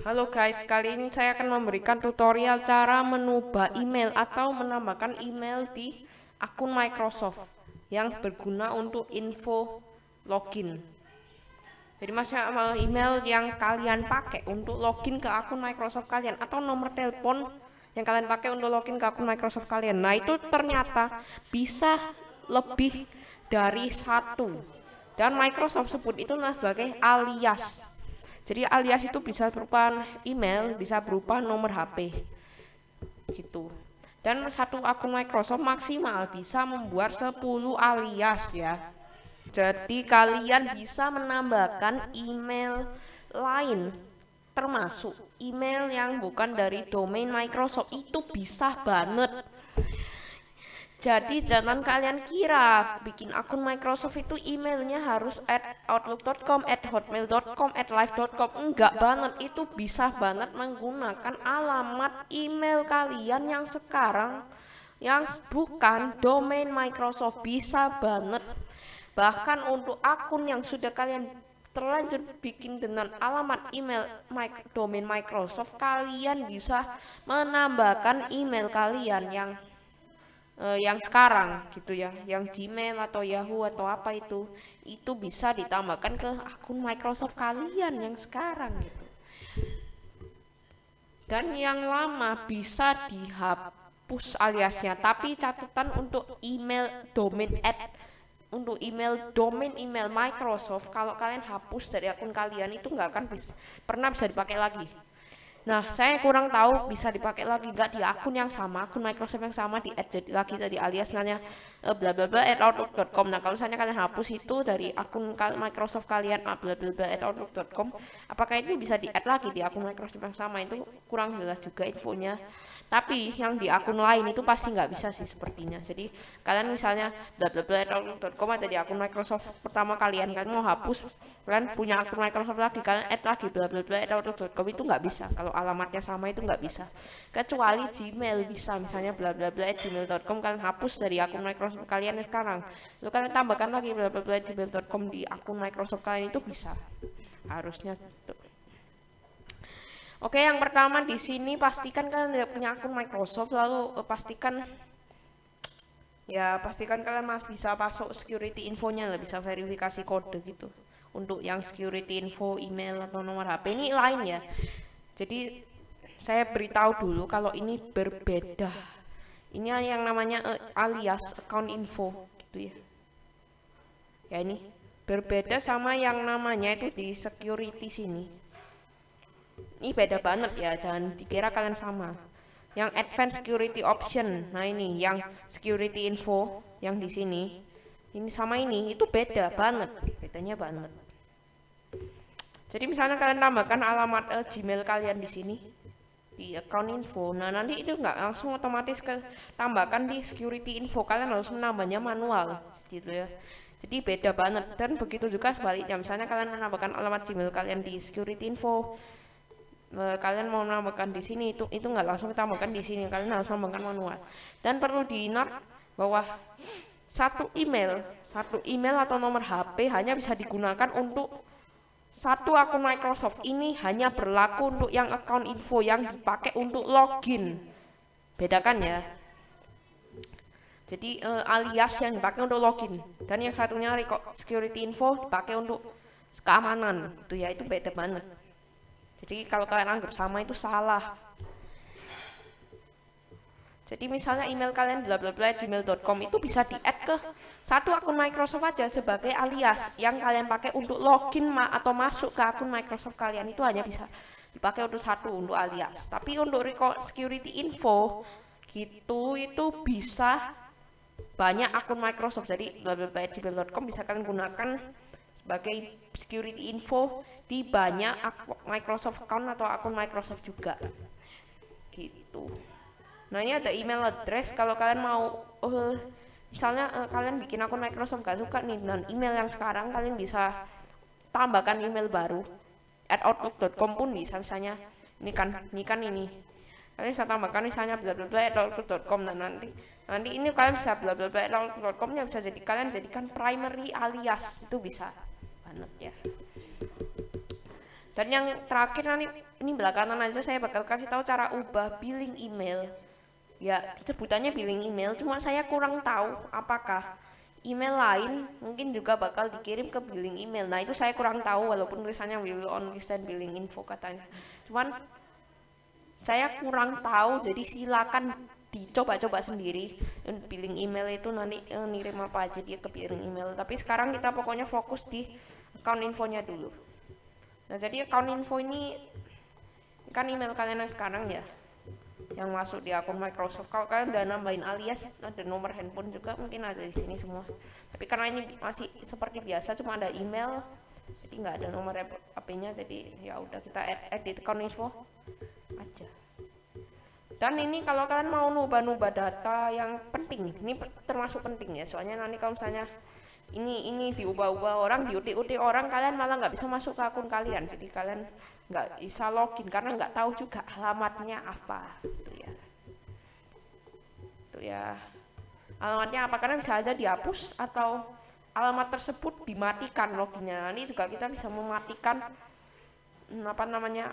Halo guys, kali ini saya akan memberikan tutorial cara mengubah email atau menambahkan email di akun Microsoft yang berguna untuk info login. Jadi maksudnya email yang kalian pakai untuk login ke akun Microsoft kalian atau nomor telepon yang kalian pakai untuk login ke akun Microsoft kalian. Nah, itu ternyata bisa lebih dari satu. Dan Microsoft sebut itu sebagai alias. Jadi alias itu bisa berupa email, bisa berupa nomor HP gitu. Dan satu akun Microsoft maksimal bisa membuat 10 alias ya. Jadi kalian bisa menambahkan email lain termasuk email yang bukan dari domain Microsoft itu bisa banget. Jadi jangan kalian kira bikin akun Microsoft itu emailnya harus @outlook.com, @hotmail.com, @live.com. Enggak banget, itu bisa banget menggunakan alamat email kalian yang sekarang yang bukan domain Microsoft, bisa banget. Bahkan untuk akun yang sudah kalian terlanjur bikin dengan alamat email domain Microsoft, kalian bisa menambahkan email kalian yang sekarang gitu ya, yang Gmail atau Yahoo atau apa itu bisa ditambahkan ke akun Microsoft kalian yang sekarang gitu. Dan yang lama bisa dihapus aliasnya, tapi catatan untuk email domain untuk email domain email Microsoft, kalau kalian hapus dari akun kalian itu nggak akan pernah bisa dipakai lagi. Nah, saya kurang tahu bisa dipakai lagi nggak di akun yang sama, akun Microsoft yang sama, di add jadi lagi tadi alias nanya bla bla bla @outlook.com. Nah, kalau misalnya kalian hapus itu dari akun Microsoft kalian bla bla bla @outlook.com, apakah itu bisa di add lagi di akun Microsoft yang sama? Itu kurang jelas juga infonya. Tapi yang di akun lain itu pasti nggak bisa sih sepertinya. Jadi kalian misalnya bla bla bla outlook.com ada di akun Microsoft pertama kalian mau hapus, kalian punya akun Microsoft lagi, kalian add lagi bla bla bla outlook.com, itu nggak bisa. Kalau alamatnya sama itu nggak bisa. Kecuali Gmail bisa, misalnya bla bla bla gmail.com, kalian hapus dari akun Microsoft kalian sekarang. Lalu kalian tambahkan lagi bla bla bla gmail.com di akun Microsoft kalian, itu bisa. Harusnya gitu. Oke, yang pertama di sini pastikan kalian tidak punya akun Microsoft, lalu pastikan kalian bisa masuk security infonya lah, bisa verifikasi kode gitu. Untuk yang security info email atau nomor HP ini lain ya. Jadi saya beritahu dulu kalau ini berbeda. Ini yang namanya alias account info gitu ya. Ya ini berbeda sama yang namanya itu di security sini. Ini beda banget ya, jangan dikira kalian sama. Yang advanced security option, nah ini yang security info yang di sini, ini sama ini itu beda banget, bedanya banget. Jadi misalnya kalian tambahkan alamat Gmail kalian di sini di account info, nah nanti itu nggak langsung otomatis ke tambahkan di security info, kalian harus menambahnya manual gitu ya. Jadi beda banget. Dan begitu juga sebaliknya, misalnya kalian menambahkan alamat Gmail kalian di security info, kalian mau menambahkan di sini, itu nggak langsung ditambahkan di sini, kalian harus menambahkan manual. Dan perlu diingat bahwa satu email atau nomor HP hanya bisa digunakan untuk satu akun Microsoft. Ini hanya berlaku untuk yang account info yang dipakai untuk login. Bedakan ya. Jadi alias yang dipakai untuk login, dan yang satunya security info dipakai untuk keamanan. Itu ya, itu beda banget. Jadi kalau kalian anggap sama itu salah. Jadi misalnya email kalian bla bla bla gmail.com itu bisa di-add ke satu akun Microsoft aja sebagai alias yang kalian pakai untuk login atau masuk ke akun Microsoft kalian, itu hanya bisa dipakai untuk satu, untuk alias. Tapi untuk security info gitu itu bisa banyak akun Microsoft. Jadi bla bla bla gmail.com bisa kalian gunakan sebagai security info di banyak Microsoft account atau akun Microsoft juga gitu. Nah, ini ada email address. Kalau kalian mau misalnya kalian bikin akun Microsoft gak suka nih dengan email yang sekarang, kalian bisa tambahkan email baru @outlook.com pun bisa. Misalnya ini kalian bisa tambahkan misalnya bla bla bla @outlook.com. dan nanti ini kalian bisa bla bla bla @outlook.com nya bisa kalian jadikan primary alias, itu bisa banget ya. Dan yang terakhir nanti ini belakangan aja saya bakal kasih tahu cara ubah billing email. Ya, sebutannya billing email, cuma saya kurang tahu apakah email lain mungkin juga bakal dikirim ke billing email. Nah, itu saya kurang tahu walaupun tulisannya will only send billing info katanya. Cuman saya kurang tahu, jadi silakan dicoba-coba sendiri. Billing email itu nanti ngirim apa aja dia ke billing email. Tapi sekarang kita pokoknya fokus di account infonya dulu. Nah, jadi account info ini kan email kalian yang sekarang ya, yang masuk di akun Microsoft. Kalau kalian udah nambahin alias, ada nomor handphone juga mungkin ada di sini semua. Tapi karena ini masih seperti biasa, cuma ada email, jadi nggak ada nomor HP-nya. Jadi ya udah kita edit account info aja. Dan ini kalau kalian mau nubah-nubah data yang penting, ini termasuk penting ya. Soalnya nanti kalau misalnya ini diubah-ubah orang, diutik-utik orang, kalian malah nggak bisa masuk ke akun kalian. Jadi kalian nggak bisa login karena nggak tahu juga alamatnya apa itu ya alamatnya apa, karena bisa aja dihapus atau alamat tersebut dimatikan loginnya. Ini juga kita bisa mematikan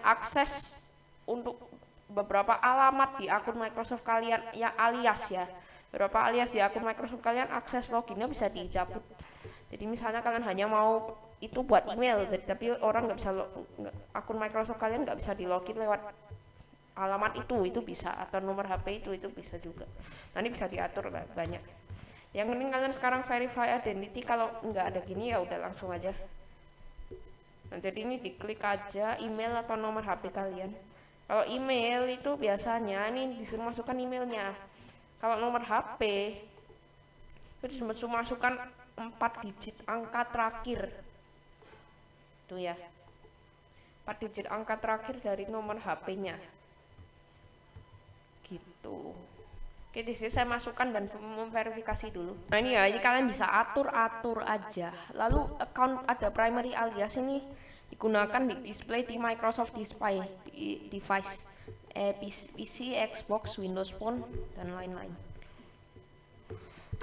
akses untuk beberapa alamat di akun Microsoft kalian ya, alias ya, beberapa alias di akun Microsoft kalian, akses loginnya bisa dicabut. Jadi misalnya kalian hanya mau itu buat email, jadi tapi orang nggak bisa akun Microsoft kalian nggak bisa di login lewat alamat itu bisa, atau nomor HP itu bisa juga. Nanti bisa diatur banyak. Yang penting kalian sekarang verify identity. Kalau nggak ada gini ya udah langsung aja. Nah, jadi ini diklik aja email atau nomor HP kalian. Kalau email itu biasanya ini disuruh masukkan emailnya. Kalau nomor HP itu disuruh masukkan 4 digit angka terakhir. Tuh ya. 4 digit angka terakhir dari nomor HP-nya. Gitu. Oke, di sini saya masukkan dan memverifikasi dulu. Nah, ini ya, ini kalian bisa atur aja. Lalu account ada primary alias ini digunakan di display di Microsoft Display di device PC, Xbox, Windows Phone dan lain-lain.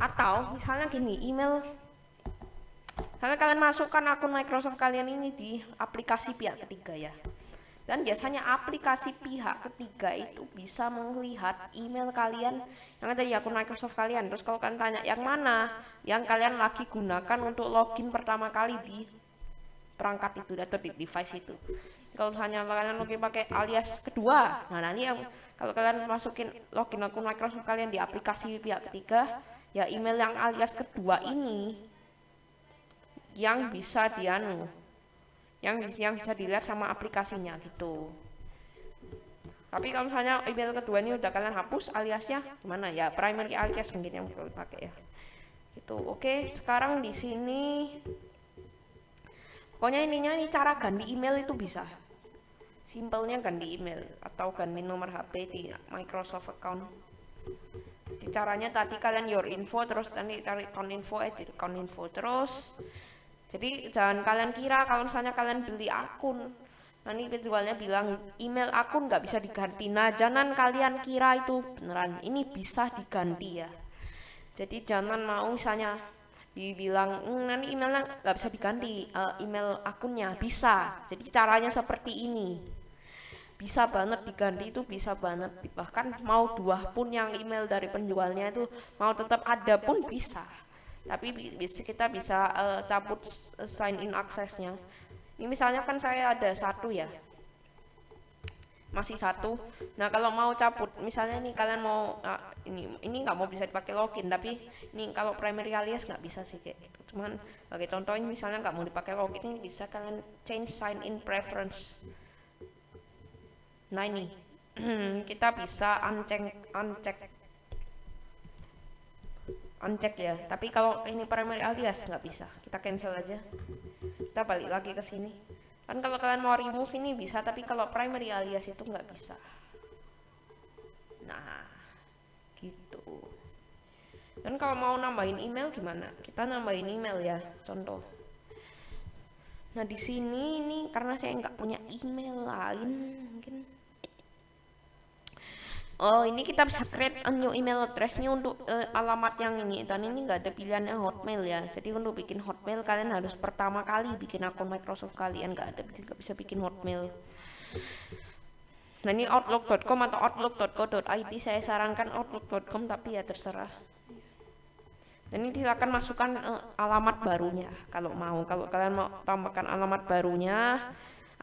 Atau misalnya gini, email karena kalian masukkan akun Microsoft kalian ini di aplikasi pihak ketiga ya. Dan biasanya aplikasi pihak ketiga itu bisa melihat email kalian yang ada di akun Microsoft kalian. Terus kalau kalian tanya yang mana yang kalian lagi gunakan untuk login pertama kali di perangkat itu atau di device itu. Kalau misalnya kalian login pakai alias kedua, nah nanti yang kalau kalian masukin login akun Microsoft kalian di aplikasi pihak ketiga, ya email yang alias kedua ini yang bisa yang bisa dilihat sama aplikasinya gitu. Tapi kalau misalnya email kedua ini udah kalian hapus aliasnya, gimana ya, primary alias mungkin yang perlu dipakai ya gitu. Oke, sekarang di sini pokoknya ininya nih, cara ganti email itu bisa simpelnya ganti email atau ganti nomor HP di Microsoft account. Di caranya tadi kalian your info, terus nanti cari account info, edit account info terus. Jadi jangan kalian kira kalau misalnya kalian beli akun, nanti penjualnya bilang email akun nggak bisa diganti. Nah, jangan kalian kira itu beneran, ini bisa diganti ya. Jadi jangan mau misalnya dibilang nanti emailnya nggak bisa diganti, email akunnya bisa. Jadi caranya seperti ini, bisa banget diganti, itu bisa banget. Bahkan mau 2 pun yang email dari penjualnya itu mau tetap ada pun bisa. Tapi kita bisa cabut sign in aksesnya. Ini misalnya kan saya ada 1 ya, masih 1. Nah, kalau mau cabut misalnya nih kalian mau ini nggak mau bisa dipakai login, tapi ini kalau primary alias nggak bisa sih kayak gitu. Cuman sebagai contoh ini misalnya nggak mau dipakai login, ini bisa kalian change sign in preference. Nah, ini kita bisa uncheck ya. Tapi kalau ini primary alias nggak bisa, kita cancel aja. Kita balik lagi ke sini. Kan kalau kalian mau remove ini bisa, tapi kalau primary alias itu nggak bisa. Nah, gitu. Dan kalau mau nambahin email gimana? Kita nambahin email ya, contoh. Nah, di sini ini karena saya nggak punya email lain, mungkin ini kita bisa create a new email address nih untuk alamat yang ini, dan ini nggak ada pilihannya Hotmail ya. Jadi untuk bikin Hotmail kalian harus pertama kali bikin akun Microsoft kalian, nggak bisa bikin Hotmail. Nah ini outlook.com atau outlook.co.id, saya sarankan outlook.com tapi ya terserah. Dan ini silakan masukkan alamat barunya kalau mau. Kalau kalian mau tambahkan alamat barunya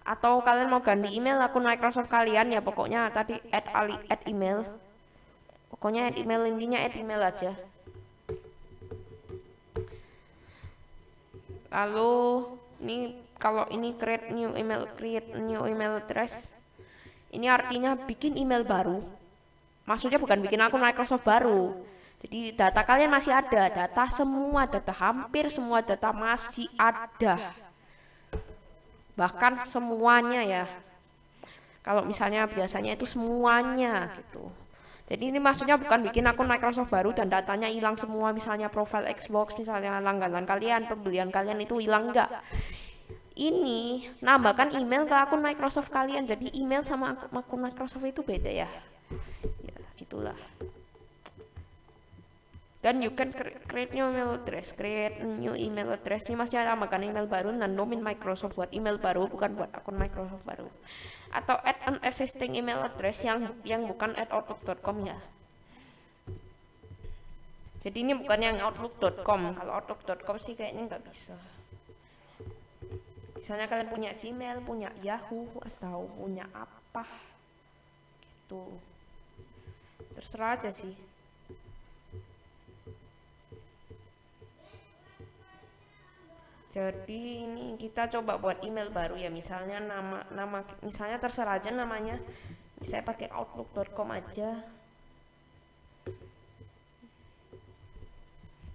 atau kalian mau ganti email akun Microsoft kalian ya pokoknya tadi add email. Pokoknya add email, intinya add email aja. Lalu ini kalau ini create new email address. Ini artinya bikin email baru. Maksudnya bukan bikin akun Microsoft baru. Jadi data kalian masih ada, hampir semua data masih ada. Bahkan semuanya ya. Kalau misalnya biasanya itu semuanya gitu. Jadi ini maksudnya bukan bikin akun Microsoft baru dan datanya hilang semua, misalnya profile Xbox, misalnya langganan kalian, pembelian kalian itu hilang, enggak. Ini nambahkan email ke akun Microsoft kalian. Jadi email sama akun Microsoft itu beda ya. Ya, gitulah. Dan you can create new email address. Ini masih tambahkan email baru dan domain Microsoft buat email baru, bukan buat akun Microsoft baru. Atau add an existing email address yang bukan add outlook.com ya. Jadi ini bukan yang outlook.com. Kalau outlook.com sih kayaknya nggak bisa. Misalnya kalian punya Gmail, punya Yahoo, atau punya apa gitu, terserah aja sih. Jadi ini kita coba buat email baru ya, misalnya nama misalnya terserah aja namanya. Saya pakai outlook.com aja.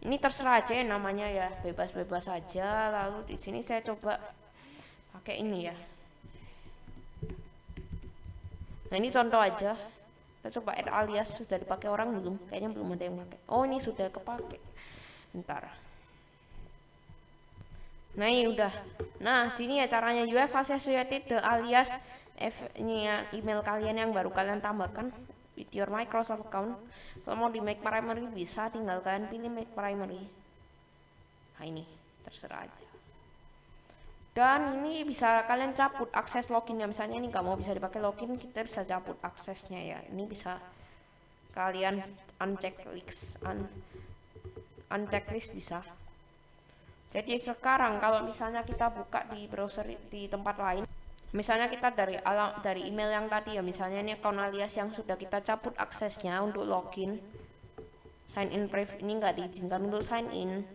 Ini terserah aja ya namanya ya, bebas-bebas aja. Lalu di sini saya coba pakai ini ya. Nah ini contoh aja. Kita coba add alias, sudah dipakai orang belum? Kayaknya belum ada yang pakai. Oh ini sudah kepake. Bentar. Nah ini udah. Nah sini ya caranya, you have associated the alias ini ya, email kalian yang baru kalian tambahkan with your Microsoft account. Kalau mau di make primary bisa, tinggal kalian pilih make primary. Nah ini terserah aja. Dan ini bisa kalian cabut akses loginnya, misalnya ini nggak mau bisa dipakai login, kita bisa cabut aksesnya ya. Ini bisa kalian uncheck list bisa. Jadi sekarang kalau misalnya kita buka di browser di tempat lain, misalnya kita dari email yang tadi ya, misalnya ini akun alias yang sudah kita cabut aksesnya untuk login, sign in brief ini nggak diizinkan untuk sign in.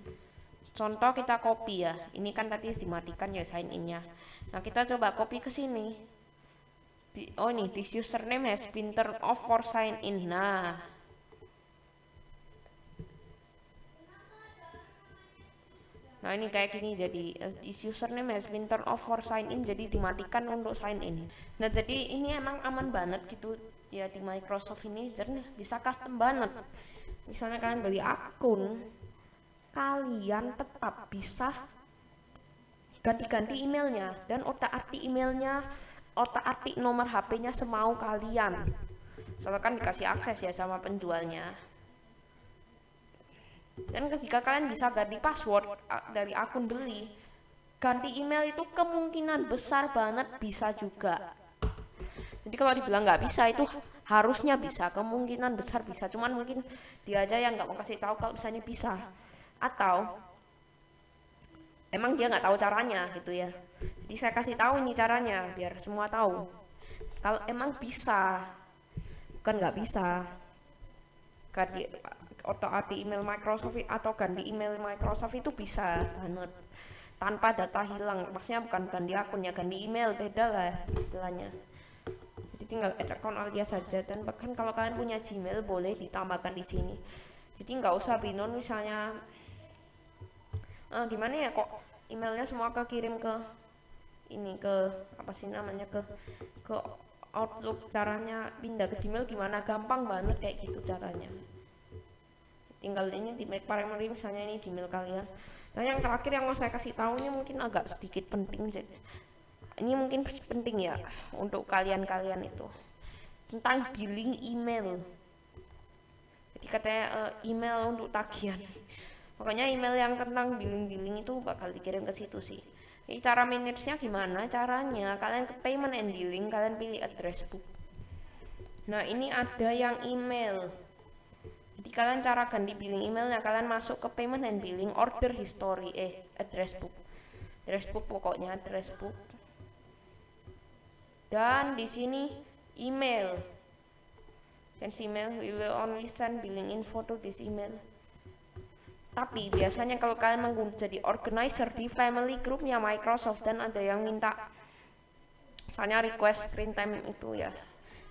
Contoh kita copy ya, ini kan tadi dimatikan ya sign in-nya. Nah kita coba copy ke sini. Oh nih, this username has been turned off for sign in. Nah ini kayak gini, jadi this username has been turned off for sign in, jadi dimatikan untuk sign in. Nah jadi ini emang aman banget gitu ya di Microsoft ini, jadi bisa custom banget. Misalnya kalian beli akun, kalian tetap bisa ganti-ganti emailnya dan otak-atik emailnya, otak-atik nomor HP-nya semau kalian. Soalnya dikasih akses ya sama penjualnya. Dan ketika kalian bisa ganti password dari akun beli, ganti email itu kemungkinan besar banget bisa juga. Jadi kalau dibilang nggak bisa, itu harusnya bisa, kemungkinan besar bisa. Cuman mungkin dia aja yang nggak mau kasih tahu kalau misalnya bisa. Atau emang dia nggak tahu caranya gitu ya. Jadi saya kasih tahu ini caranya biar semua tahu. Kalau emang bisa, bukan nggak bisa, ganti otak-atik email Microsoft atau ganti email Microsoft itu bisa banget tanpa data hilang. Maksudnya bukan ganti akunnya, ganti email, beda lah istilahnya. Jadi tinggal add account alias saja, dan bahkan kalau kalian punya Gmail boleh ditambahkan di sini. Jadi nggak usah bingung misalnya gimana ya kok emailnya semua kekirim ke ini, ke apa sih namanya, ke Outlook, caranya pindah ke Gmail gimana, gampang banget kayak gitu caranya. Tinggal ini di make primary, misalnya ini Gmail kalian. Dan yang terakhir yang mau saya kasih tahu ini mungkin agak sedikit penting, jadi ini mungkin penting ya untuk kalian itu tentang billing email. Jadi katanya email untuk tagihan. Pokoknya email yang tentang billing itu bakal dikirim ke situ sih. Jadi cara manage-nya gimana caranya? Kalian ke payment and billing, kalian pilih address book. Nah, ini ada yang email. Jadi kalian cara ganti billing emailnya, kalian masuk ke payment and billing, order history, address book pokoknya address book. Dan di sini email, send email, we will only send billing info to this email. Tapi biasanya kalau kalian jadi organizer di family groupnya Microsoft dan ada yang minta, misalnya request screen time itu ya,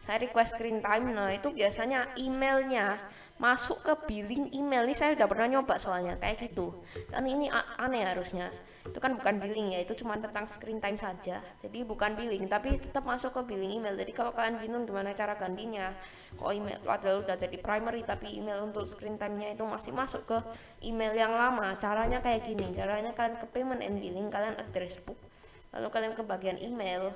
saya request screen time, nah itu biasanya emailnya masuk ke billing email. Ini saya udah pernah nyoba soalnya kayak gitu, dan ini aneh harusnya. Itu kan bukan billing ya, itu cuma tentang screen time saja, jadi bukan billing tapi tetap masuk ke billing email. Jadi kalau kalian bingung gimana cara gantinya, kok email padahal udah jadi primary tapi email untuk screen time-nya itu masih masuk ke email yang lama, caranya kayak gini. Caranya kalian ke payment and billing, kalian address book, lalu kalian ke bagian email.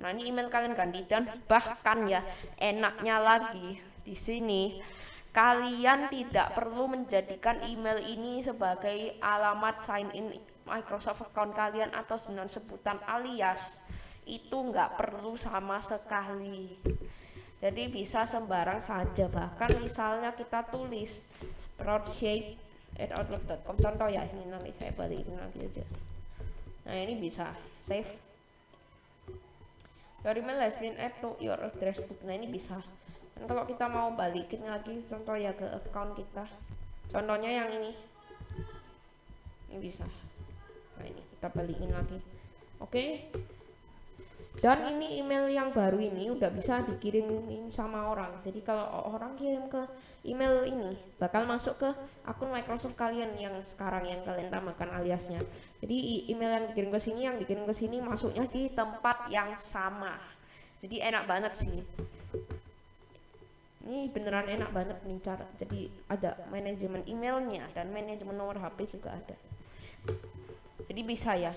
Nah, ini email kalian ganti, dan bahkan ya enaknya lagi di sini kalian tidak perlu menjadikan email ini sebagai alamat sign in Microsoft account kalian atau dengan sebutan alias. Itu nggak perlu sama sekali. Jadi bisa sembarang saja, bahkan misalnya kita tulis proudshade@outlook.com, contoh ya, ini nanti saya balikin lagi aja. Nah, ini bisa save. Your email has been added to your address book. Nah, ini bisa. Dan kalau kita mau balikin lagi contoh ya ke account kita, contohnya yang ini bisa. Nah, ini kita balikin lagi. Oke. Dan ini email yang baru ini udah bisa dikirimin sama orang. Jadi kalau orang kirim ke email ini bakal masuk ke akun Microsoft kalian yang sekarang yang kalian tambahkan aliasnya. Jadi email yang dikirim ke sini masuknya di tempat yang sama. Jadi enak banget sih. Ini beneran enak banget nih cara. Jadi ada manajemen emailnya dan manajemen nomor HP juga ada. Jadi bisa ya.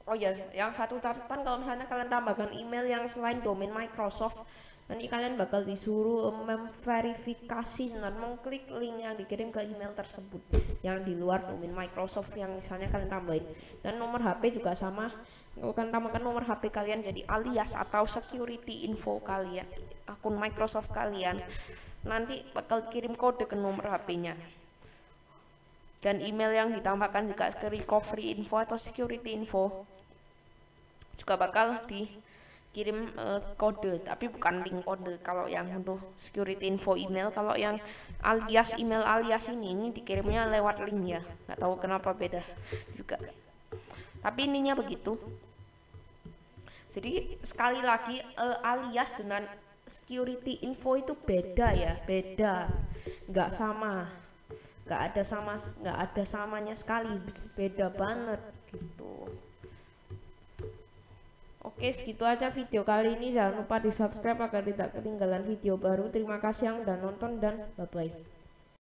Oh ya, yang satu catatan, kalau misalnya kalian tambahkan email yang selain domain Microsoft, nanti kalian bakal disuruh memverifikasi dan mengklik link yang dikirim ke email tersebut yang di luar domain Microsoft yang misalnya kalian tambahin. Dan nomor HP juga sama, kalau kalian tambahkan nomor HP kalian jadi alias atau security info kalian, akun Microsoft kalian, nanti bakal kirim kode ke nomor HP-nya. Dan email yang ditambahkan juga ke recovery info atau security info juga bakal dikirim kode, tapi bukan link kode kalau yang untuk security info email. Kalau yang alias email alias ini dikirimnya lewat link ya, nggak tahu kenapa beda juga, tapi ininya begitu. Jadi sekali lagi alias dengan security info itu beda ya, beda, nggak sama, nggak ada samanya sekali, beda banget gitu. Oke, segitu aja video kali ini. Jangan lupa di subscribe agar tidak ketinggalan video baru. Terima kasih yang udah nonton dan bye bye.